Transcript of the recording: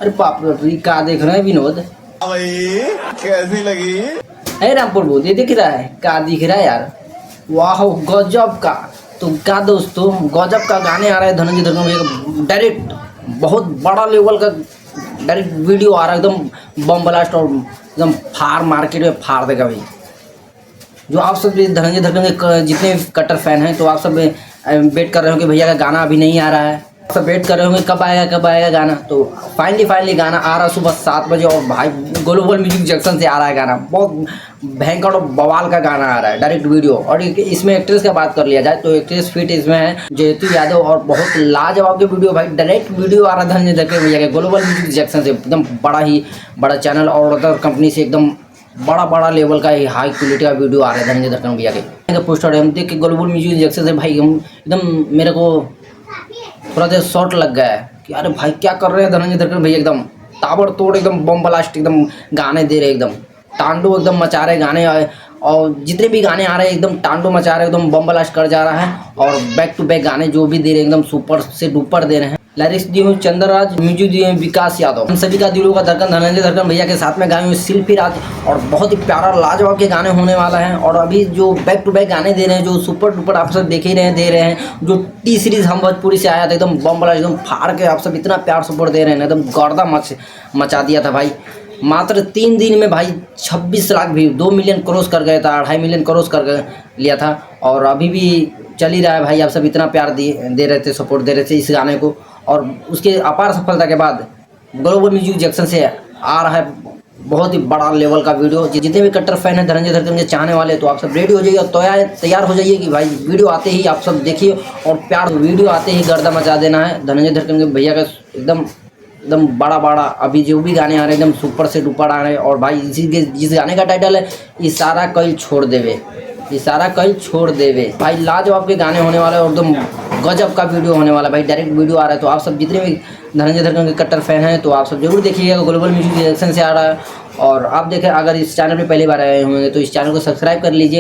अरे बाप रे, क्या देख रहे हैं विनोद? भाई कैसी लगी? है रामपुर बोध, ये दिख रहा है, क्या दिख रहा है यार? वाह गजब का। तो क्या दोस्तों, गजब का गाने आ रहा है धनंजय धर्कन भैया का, डायरेक्ट बहुत बड़ा लेवल का डायरेक्ट वीडियो आ रहा है, एकदम बम ब्लास्ट और एकदम फाड़ मार्केट में फाड़ देगा भाई। जो आप सब धनंजय धर्कन के जितने कट्टर फैन हैं, तो आप सब वेट कर रहे हो कि भैया का गाना अभी नहीं आ रहा है, सब वेट कर रहे होंगे कब आएगा गाना। तो फाइनली गाना आ रहा है सुबह 7 बजे, और भाई ग्लोबल म्यूजिक जंक्शन से आ रहा है गाना। बहुत भयंकर और बवाल का गाना आ रहा है, डायरेक्ट वीडियो। और इसमें एक्ट्रेस का बात कर लिया जाए तो एक्ट्रेस फिट इसमें है ज्योति यादव, और बहुत लाजवाब के वीडियो भाई, डायरेक्ट वीडियो आ रहा है धनंजय धर्कन भैया के ग्लोबल म्यूजिक जंक्शन से, एकदम बड़ा चैनल और अदर कंपनी से एकदम बड़ा लेवल का हाई क्वालिटी का वीडियो आ रहा है धनंजय धर्कन भैया के पोस्टर है। हम देख के ग्लोबल म्यूजिक जंक्शन से भाई हम एकदम, मेरे को थोड़ा देर शॉर्ट लग गया है कि अरे भाई क्या कर रहे हैं धनंजय धर्कन भैया, एकदम ताबड़तोड़ एकदम बम ब्लास्ट एकदम गाने दे रहे, एकदम तांडव एकदम मचा रहे गाने। और जितने भी गाने आ रहे हैं एकदम तांडव मचा रहे, एकदम बम ब्लास्ट कर जा रहा है। और बैक टू बैक गाने जो भी दे रहे हैं एकदम सुपर से डुपर दे रहे हैं। लिरिक्स दिए हुए चंद्रराज, म्यूजिक दिए हुए विकास यादव। हम सभी का दिलों का धड़कन धनंजय धर्कन भैया के साथ में गाए हुए शिल्पी राज, और बहुत ही प्यारा लाजवाब के गाने होने वाला है। और अभी जो बैक टू बैक गाने दे रहे हैं, जो सुपर डुपर आप सब देख ही रहे हैं, दे रहे हैं। जो टी सीरीज हम भोजपुरी से आया था, एकदम बम ब्लास्ट एकदम फाड़ के आप सब इतना प्यार सपोर्ट दे रहे हैं, एकदम गर्दा मचा दिया था भाई। मात्र 3 दिन में भाई 26 लाख भी 2 मिलियन क्रॉस कर गया था, 2.5 मिलियन क्रॉस कर लिया था। और अभी भी चल ही रहा है भाई, आप सब इतना प्यार दे रहे थे, सपोर्ट दे रहे थे इस गाने को। और उसके अपार सफलता के बाद ग्लोबल म्यूजिक जंक्शन से आ रहा है बहुत ही बड़ा लेवल का वीडियो। जितने भी कट्टर फैन हैं धनंजय धर्कन के चाहने वाले, तो आप सब रेडी हो जाइए और तैयार हो जाइए कि भाई वीडियो आते ही आप सब देखिए, और प्यार वीडियो आते ही गर्दा मचा देना है धनंजय धर्कन के भैया का। एकदम बड़ा अभी जो भी गाने आ रहे हैं एकदम सुपर से डुपर आ रहे हैं। और भाई जिस गाने का टाइटल है इशारा कल छोड़ देवे, इशारा कल छोड़ देवे। भाई लाजवाब के गाने होने वाले और एकदम गजब का वीडियो होने वाला भाई, डायरेक्ट वीडियो आ रहा है। तो आप सब जितने भी धनंजय धर्कन के कट्टर फैन हैं, तो आप सब जरूर देखिएगा, ग्लोबल म्यूजिक जंक्शन से आ रहा है। और आप देखें, अगर इस चैनल पे पहली बार आए होंगे तो इस चैनल को सब्सक्राइब कर लीजिए।